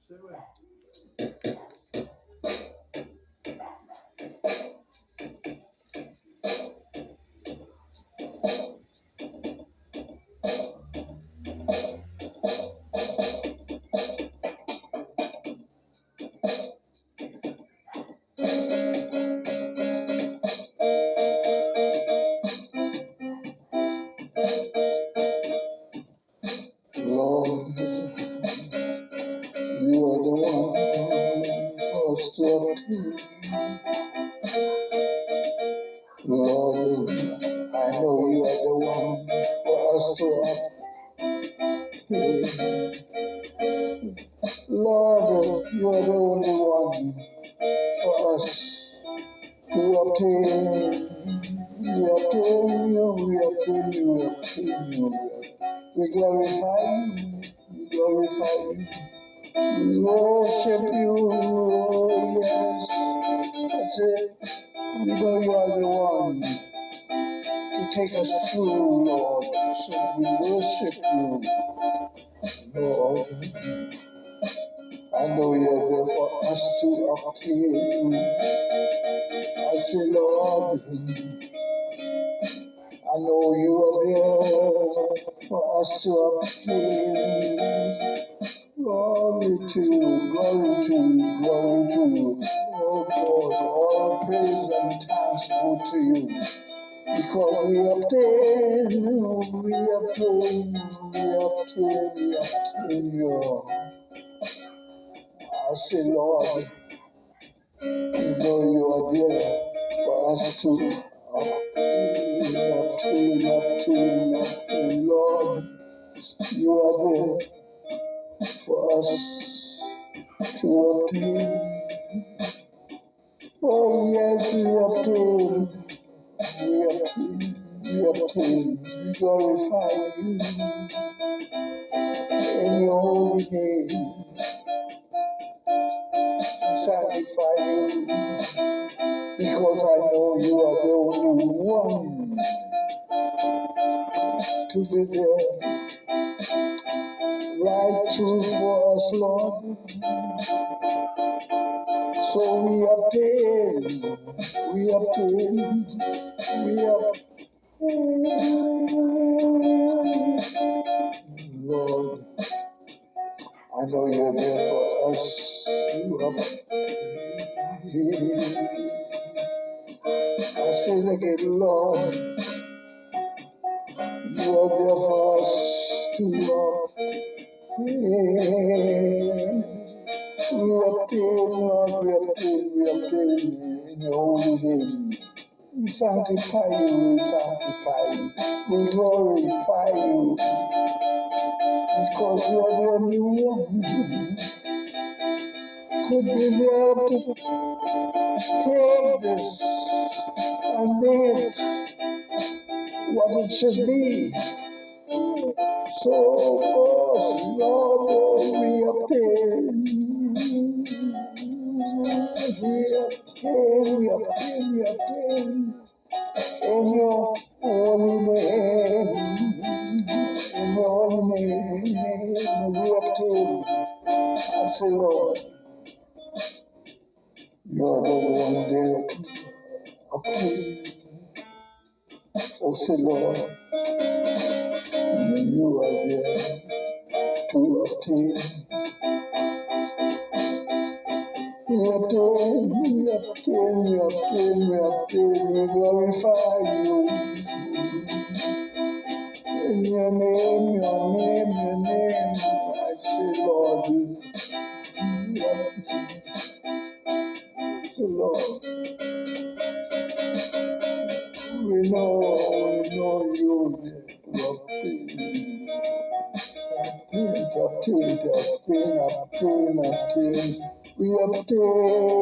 Lord, you are the one for us to obtain. Lord, I know you are the one for us to obtain. Lord, you are the only one for us to obtain. We obtain you, we obtain you, we obtain you. We glorify you, we glorify you. We worship you, oh yes. That's it. We know you are the one to take us through, Lord. So we worship you, Lord. I know you're there for us to obtain. I say, Lord, I know you are there for us to obtain. Glory to you, glory to you, glory to you. Oh God, all praise and thanks go to you. Because we obtain you, we obtain you, we obtain you. I say, Lord, you know you are there for us to obtain. Lord, you are there for us to obtain. Oh yes, we obtain, we obtain, we glorify you in your holy name, sanctify you, because I know you are the only one to be there, right through for us, Lord. So we obtain, we obtain, we obtain. Lord, I know you're there for us to obtain. I say it again, Lord, you are there for us to obtain. We obtain, Lord, we obtain in your holy name. We sanctify you, we glorify you, because you are the only one could be there to take this and make it what it should be. So, Lord, we obtain, in your holy name, in your holy name, we obtain. I say, Lord, you're the one there to obtain. Oh, say, Lord, you are there to obtain. We glorify you. In your name, I say, Lord, say, Lord, we know you to obtain. Obtain. We obtain